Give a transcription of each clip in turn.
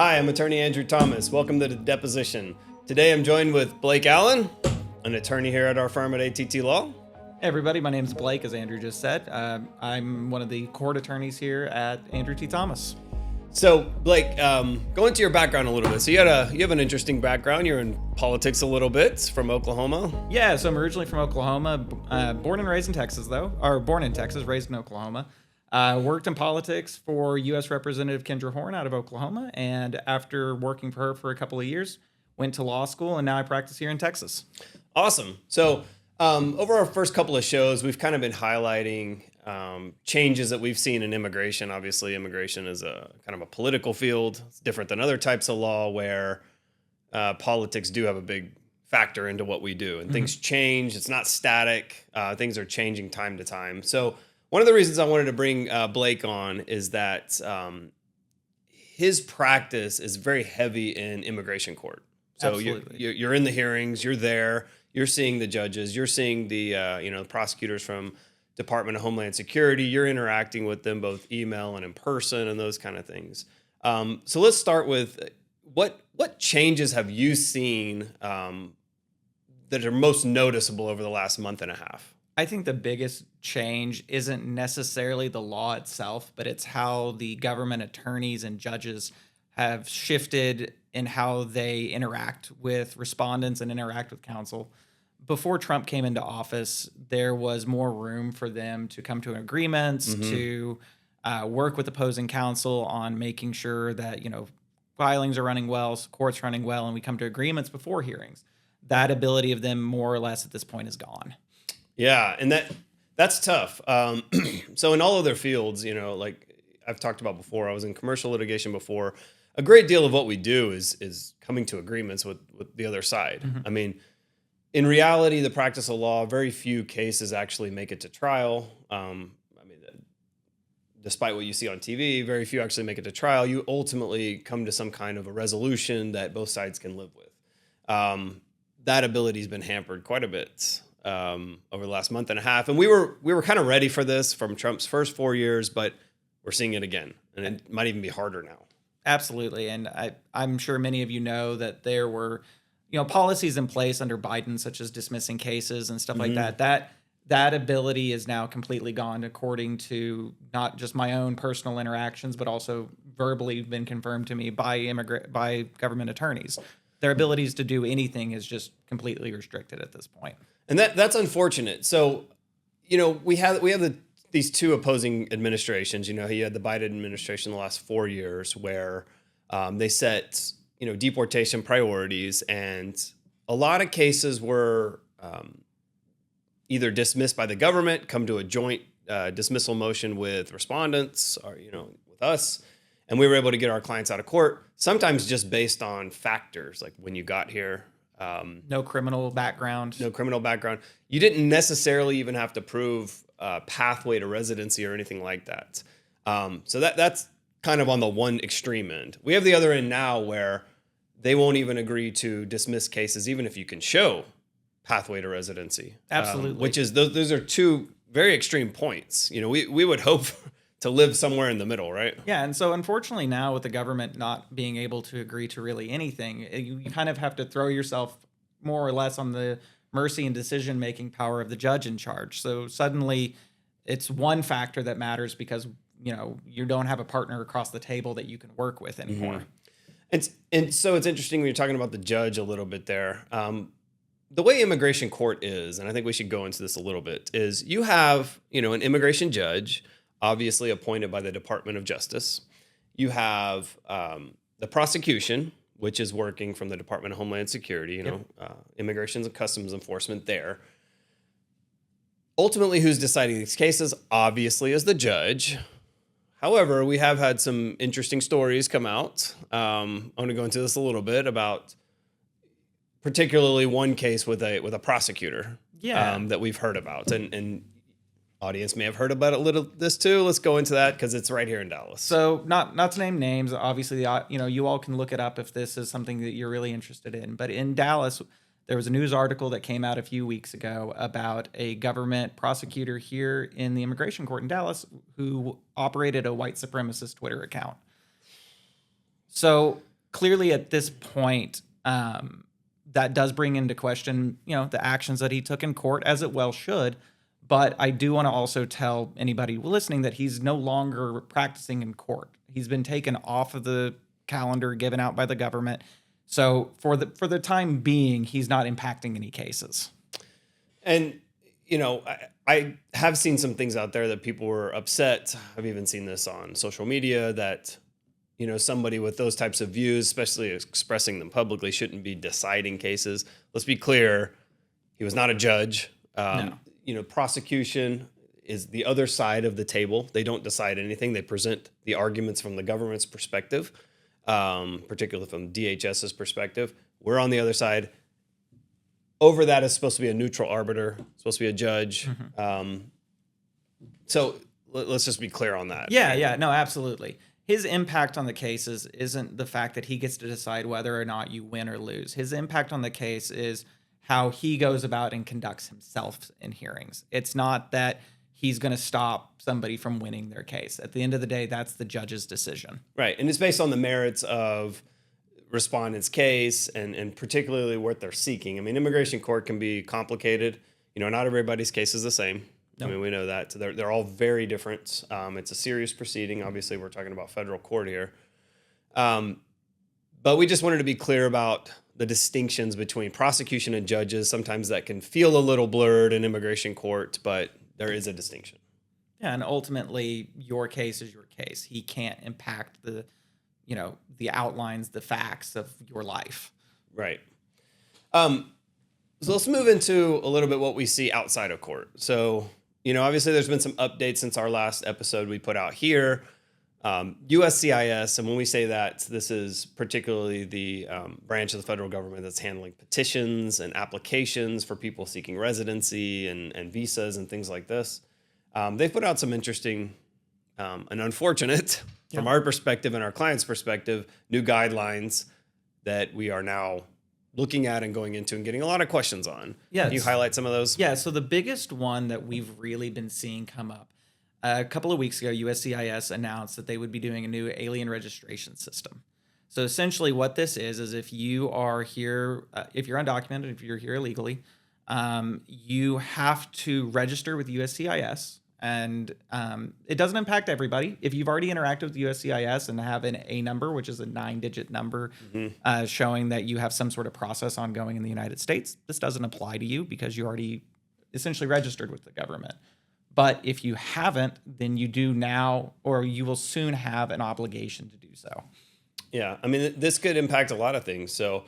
Hi, I'm attorney Andrew Thomas. Welcome to the Deposition. Today I'm joined with Blake Allen, an attorney here at our firm at ATTLaw. Hey everybody, my name's Blake, as Andrew just said. I'm one of the court attorneys here at Andrew T. Thomas. So, Blake, go into your background a little bit. So you have an interesting background. You're in politics a little bit, from Oklahoma. Yeah, so I'm originally from Oklahoma, born and raised in Texas, born in Texas, raised in Oklahoma. Worked in politics for U.S. Representative Kendra Horn out of Oklahoma, and after working for her for a couple of years, went to law school, and now I practice here in Texas. Awesome. So over our first couple of shows, we've kind of been highlighting changes that we've seen in immigration. Obviously, immigration is a kind of a political field. It's different than other types of law where politics do have a big factor into what we do, and things change. It's not static. Things are changing time to time. So one of the reasons I wanted to bring Blake on is that his practice is very heavy in immigration court. So you're in the hearings, you're there, you're seeing the judges, you're seeing the the prosecutors from Department of Homeland Security. You're interacting with them both email and in person and those kind of things. So let's start with what changes have you seen that are most noticeable over the last month and a half? I think the biggest change isn't necessarily the law itself, but it's how the government attorneys and judges have shifted in how they interact with respondents and interact with counsel. Before Trump came into office, there was more room for them to come to agreements, to work with opposing counsel on making sure that, filings are running well, courts running well, and we come to agreements before hearings. That ability of them more or less at this point is gone. Yeah, and that's tough. So in all other fields, like I've talked about before, I was in commercial litigation before. A great deal of what we do is coming to agreements with the other side. I mean, in reality, the practice of law, very few cases actually make it to trial. Despite what you see on TV, very few actually make it to trial. You ultimately come to some kind of a resolution that both sides can live with. That ability has been hampered quite a bit over the last month and a half. And we were kind of ready for this from Trump's first 4 years, but we're seeing it again. And it might even be harder now. Absolutely. And I'm sure many of you know that there were, policies in place under Biden, such as dismissing cases and stuff like that. That ability is now completely gone, according to not just my own personal interactions, but also verbally been confirmed to me by government attorneys. Their abilities to do anything is just completely restricted at this point. And that's unfortunate. So, we have these two opposing administrations. He had the Biden administration the last 4 years where they set, deportation priorities, and a lot of cases were either dismissed by the government, come to a joint dismissal motion with respondents or, with us. And we were able to get our clients out of court, sometimes just based on factors like when you got here. No criminal background. You didn't necessarily even have to prove pathway to residency or anything like that. So that's kind of on the one extreme end. We have the other end now where they won't even agree to dismiss cases, even if you can show pathway to residency. Absolutely. Which is, those are two very extreme points. We would hope to live somewhere in the middle, right? Yeah, and so unfortunately now with the government not being able to agree to really anything, you kind of have to throw yourself more or less on the mercy and decision-making power of the judge in charge. So suddenly it's one factor that matters because, you don't have a partner across the table that you can work with anymore. And so it's interesting when you're talking about the judge a little bit there. The way immigration court is, and I think we should go into this a little bit, is you have, an immigration judge obviously appointed by the Department of Justice. You have the prosecution, which is working from the Department of Homeland Security, Immigration and Customs Enforcement there. Ultimately, who's deciding these cases, obviously, is the judge. However, we have had some interesting stories come out. I'm going to go into this a little bit about particularly one case with a prosecutor that we've heard about. And audience may have heard about this too. Let's go into that because it's right here in Dallas. So not to name names, obviously, you all can look it up if this is something that you're really interested in. But in Dallas, there was a news article that came out a few weeks ago about a government prosecutor here in the immigration court in Dallas who operated a white supremacist Twitter account. So clearly at this point, that does bring into question, the actions that he took in court, as it well should. But I do want to also tell anybody listening that he's no longer practicing in court. He's been taken off of the calendar given out by the government. So for the time being, he's not impacting any cases. And, I have seen some things out there that people were upset. I've even seen this on social media that, somebody with those types of views, especially expressing them publicly, shouldn't be deciding cases. Let's be clear. He was not a judge. No. Prosecution is the other side of the table. They don't decide anything. They present the arguments from the government's perspective, particularly from DHS's perspective. We're on the other side. Over that is supposed to be a neutral arbiter, supposed to be a judge. So let's just be clear on that. Yeah, no, absolutely. His impact on the cases isn't the fact that he gets to decide whether or not you win or lose. His impact on the case is how he goes about and conducts himself in hearings. It's not that he's going to stop somebody from winning their case. At the end of the day, that's the judge's decision. Right. And it's based on the merits of respondent's case and particularly what they're seeking. I mean, immigration court can be complicated. Not everybody's case is the same. No. I mean, we know that. They're all very different. It's a serious proceeding. Obviously, we're talking about federal court here. But we just wanted to be clear about the distinctions between prosecution and judges. Sometimes that can feel a little blurred in immigration court, but there is a distinction. Yeah, and ultimately, your case is your case. He can't impact the outlines, the facts of your life. Right. So let's move into a little bit what we see outside of court. So, obviously there's been some updates since our last episode we put out here. USCIS, and when we say that, this is particularly the branch of the federal government that's handling petitions and applications for people seeking residency and visas and things like this. They've put out some interesting and unfortunate, from our perspective and our client's perspective, new guidelines that we are now looking at and going into and getting a lot of questions on. Yeah, Can you highlight some of those? Yeah, so the biggest one that we've really been seeing come up, a couple of weeks ago, USCIS announced that they would be doing a new alien registration system. So essentially what this is if you are here, if you're undocumented, if you're here illegally, you have to register with USCIS. And it doesn't impact everybody. If you've already interacted with USCIS and have an A number, which is a 9-digit number showing that you have some sort of process ongoing in the United States, this doesn't apply to you because you already essentially registered with the government. But if you haven't, then you do now, or you will soon have an obligation to do so. Yeah, I mean, this could impact a lot of things. So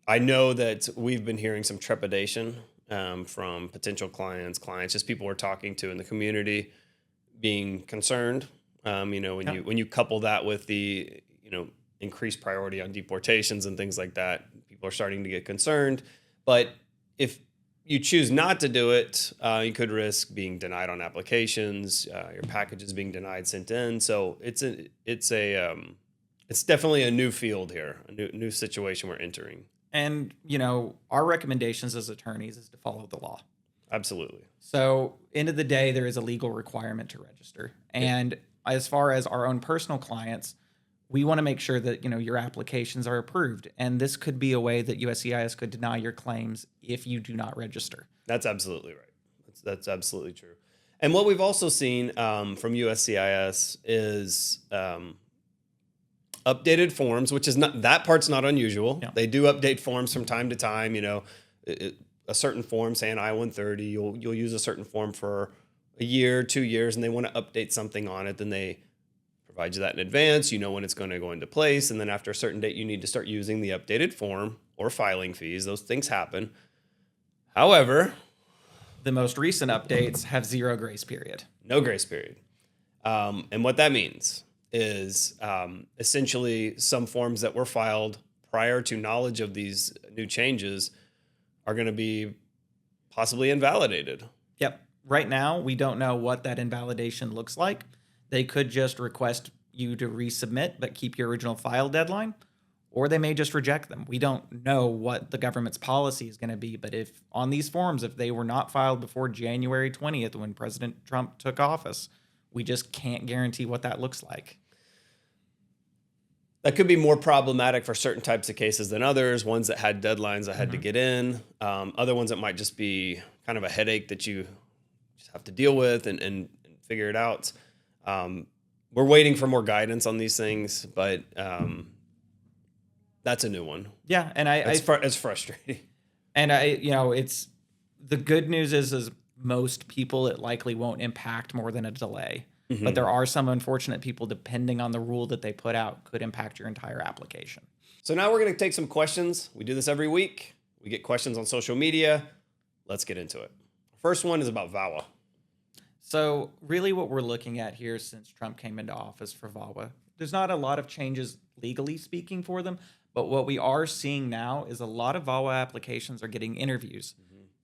I know that we've been hearing some trepidation from potential clients, just people we're talking to in the community being concerned. When you couple that with the, increased priority on deportations and things like that, people are starting to get concerned. But if you choose not to do it, you could risk being denied on applications, your packages being denied, sent in. So it's definitely a new field here, a new situation we're entering. And, our recommendations as attorneys is to follow the law. Absolutely. So, end of the day, there is a legal requirement to register. And as far as our own personal clients, we want to make sure that, your applications are approved. And this could be a way that USCIS could deny your claims if you do not register. That's absolutely right. That's absolutely true. And what we've also seen from USCIS is updated forms, which is not, that part's not unusual. Yeah. They do update forms from time to time. A certain form, say an I-130, you'll use a certain form for a year, 2 years, and they want to update something on it. Then they provide you that in advance. When it's going to go into place, and then after a certain date, you need to start using the updated form or filing fees. Those things happen. However, the most recent updates have 0 grace period. No grace period. And what that means is essentially some forms that were filed prior to knowledge of these new changes are going to be possibly invalidated. Yep. Right now, we don't know what that invalidation looks like. They could just request you to resubmit, but keep your original file deadline, or they may just reject them. We don't know what the government's policy is going to be, but if on these forms, if they were not filed before January 20th, when President Trump took office, we just can't guarantee what that looks like. That could be more problematic for certain types of cases than others, ones that had deadlines that had to get in, other ones that might just be kind of a headache that you just have to deal with and figure it out. We're waiting for more guidance on these things, but that's a new one. Yeah, and It's frustrating. And it's the good news is most people it likely won't impact more than a delay. But there are some unfortunate people, depending on the rule that they put out, could impact your entire application. So now we're going to take some questions. We do this every week. We get questions on social media. Let's get into it. First one is about VAWA. So really what we're looking at here since Trump came into office for VAWA, there's not a lot of changes legally speaking for them, but what we are seeing now is a lot of VAWA applications are getting interviews.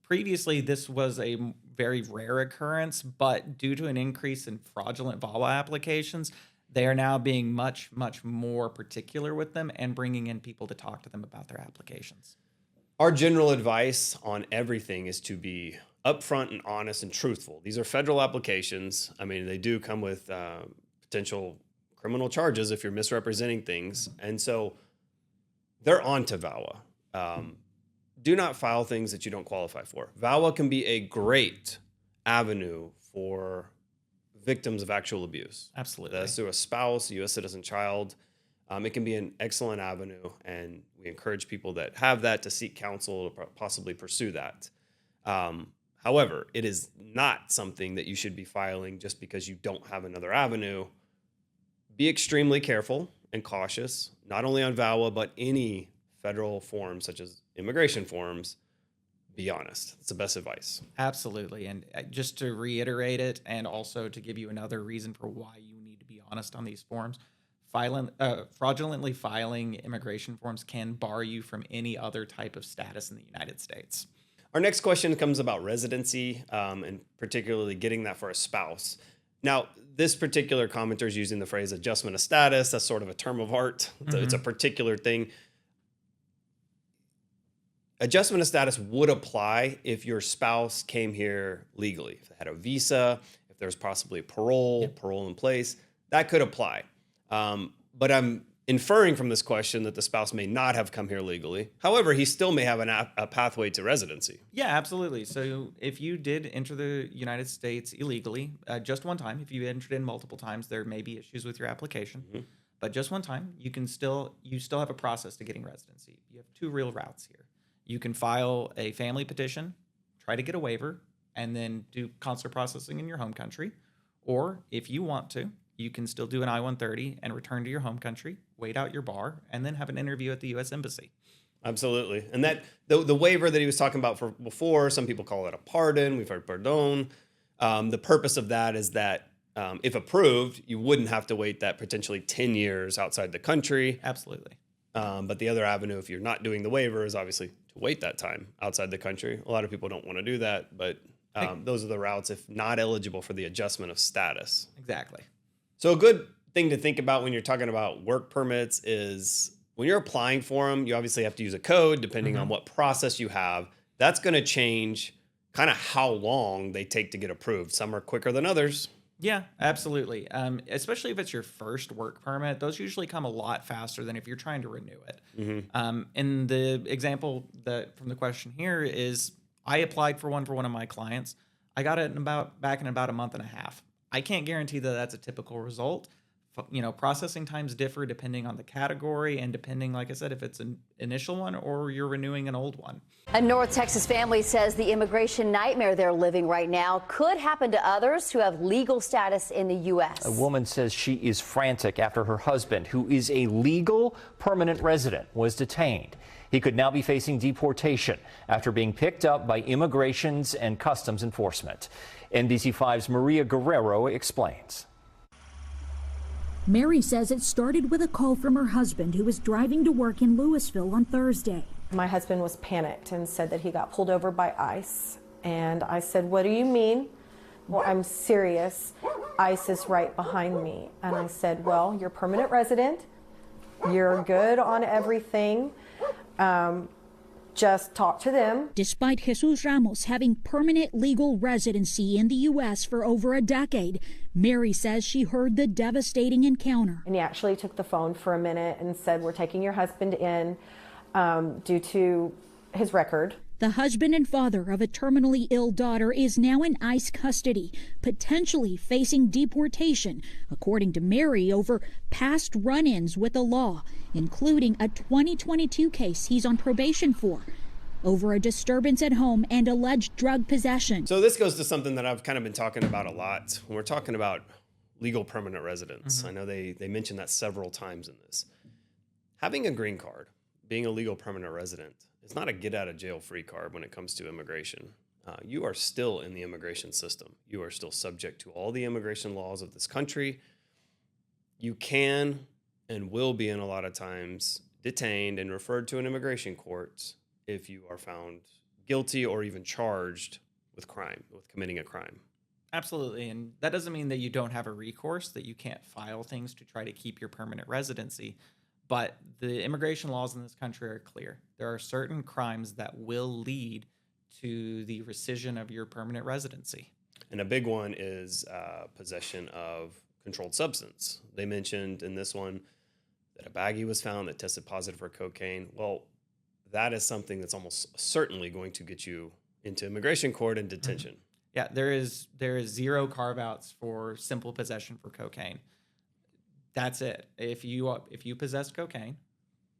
Previously, this was a very rare occurrence, but due to an increase in fraudulent VAWA applications, they are now being much, much more particular with them and bringing in people to talk to them about their applications. Our general advice on everything is to be upfront and honest and truthful. These are federal applications. I mean, they do come with potential criminal charges if you're misrepresenting things. And so they're on to VAWA. Do not file things that you don't qualify for. VAWA can be a great avenue for victims of actual abuse. Absolutely. That's through a spouse, a U.S. citizen child. It can be an excellent avenue, and we encourage people that have that to seek counsel to possibly pursue that. However, it is not something that you should be filing just because you don't have another avenue. Be extremely careful and cautious, not only on VAWA, but any federal forms such as immigration forms. Be honest. It's the best advice. Absolutely. And just to reiterate it, and also to give you another reason for why you need to be honest on these forms, fraudulently filing immigration forms can bar you from any other type of status in the United States. Our next question comes about residency, and particularly getting that for a spouse. Now, this particular commenter is using the phrase adjustment of status. That's sort of a term of art. It's a particular thing. Adjustment of status would apply if your spouse came here legally. If they had a visa, if there's possibly parole in place, that could apply. But I'm inferring from this question that the spouse may not have come here legally. However, he still may have a pathway to residency. Yeah, absolutely. So if you did enter the United States illegally, just one time, if you entered in multiple times, there may be issues with your application. But just one time, you still have a process to getting residency. You have two real routes here. You can file a family petition, try to get a waiver, and then do consular processing in your home country. Or if you want to, you can still do an I-130 and return to your home country, wait out your bar, and then have an interview at the U.S. Embassy. Absolutely. And that the waiver that he was talking about before, some people call it a pardon. We've heard pardon. The purpose of that is that if approved, you wouldn't have to wait that potentially 10 years outside the country. Absolutely. But the other avenue, if you're not doing the waiver, is obviously to wait that time outside the country. A lot of people don't want to do that, but those are the routes if not eligible for the adjustment of status. Exactly. So a good thing to think about when you're talking about work permits is when you're applying for them, you obviously have to use a code depending on what process you have. That's going to change kind of how long they take to get approved. Some are quicker than others. Yeah, absolutely. Especially if it's your first work permit, those usually come a lot faster than if you're trying to renew it. And the example from the question here is I applied for one of my clients. I got it back in about a month and a half. I can't guarantee that that's a typical result. Processing times differ depending on the category and depending, like I said, if it's an initial one or you're renewing an old one. A North Texas family says the immigration nightmare they're living right now could happen to others who have legal status in the U.S. A woman says she is frantic after her husband, who is a legal permanent resident, was detained. He could now be facing deportation after being picked up by Immigrations and Customs Enforcement. NBC5's Maria Guerrero explains. Mary says it started with a call from her husband who was driving to work in Louisville on Thursday. My husband was panicked and said that he got pulled over by ICE. And I said, "What do you mean?" "Well, I'm serious. ICE is right behind me." And I said, "Well, you're permanent resident. You're good on everything. just talk to them. Despite Jesus Ramos having permanent legal residency in the U.S. for over a decade, Mary says she heard the devastating encounter. And he actually took the phone for a minute and said, we're taking your husband in due to his record. The husband and father of a terminally ill daughter is now in ICE custody, potentially facing deportation, according to Mary, over past run-ins with the law, including a 2022 case he's on probation for, over a disturbance at home and alleged drug possession. So this goes to something that I've kind of been talking about a lot when we're talking about legal permanent residence. I know they mentioned that several times in this. Having a green card, being a legal permanent resident, it's not a get out of jail free card when it comes to immigration. You are still in the immigration system. You are still subject to all the immigration laws of this country. You can and will be in a lot of times detained and referred to an immigration court if you are found guilty or even charged with crime, with committing a crime. Absolutely. And that doesn't mean that you don't have a recourse, that you can't file things to try to keep your permanent residency. But the immigration laws in this country are clear. There are certain crimes that will lead to the rescission of your permanent residency. And a big one is possession of controlled substance. They mentioned in this one that a baggie was found that tested positive for cocaine. Well, that is something that's almost certainly going to get you into immigration court and detention. Yeah, there is zero carve-outs for simple possession for cocaine. That's it. If you possess cocaine,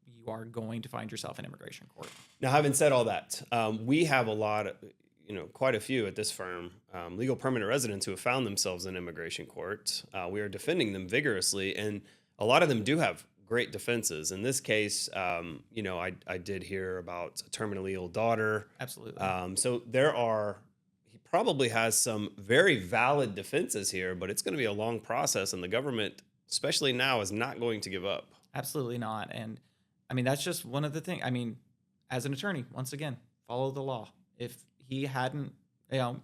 you are going to find yourself in immigration court. Now, having said all that, we have a lot of, quite a few at this firm, legal permanent residents who have found themselves in immigration court. We are defending them vigorously, and a lot of them do have great defenses. In this case, I did hear about a terminally ill daughter. Absolutely. So he probably has some very valid defenses here, but it's going to be a long process, and the government, especially now, is not going to give up. Absolutely not. And I mean, that's just one of the things. I mean, as an attorney, once again, follow the law. If he hadn't, I'm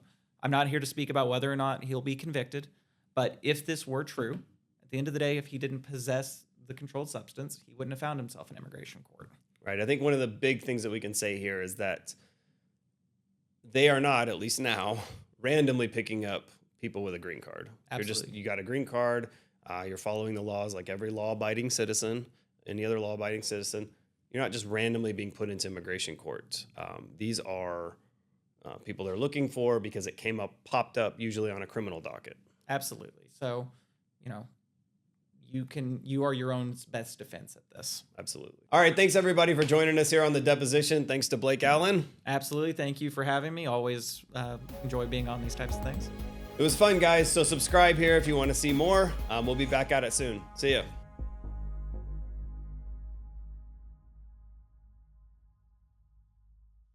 not here to speak about whether or not he'll be convicted, but if this were true, at the end of the day, if he didn't possess the controlled substance, he wouldn't have found himself in immigration court. Right. I think one of the big things that we can say here is that they are not, at least now, randomly picking up people with a green card. Absolutely. You got a green card. You're following the laws like every law-abiding citizen, any other law-abiding citizen. You're not just randomly being put into immigration court. These are people they're looking for because it popped up usually on a criminal docket. Absolutely. So, you are your own best defense at this. Absolutely. All right. Thanks everybody for joining us here on the Deposition. Thanks to Blake Allen. Absolutely. Thank you for having me. Always enjoy being on these types of things. It was fun, guys. So subscribe here if you want to see more. We'll be back at it soon. See ya.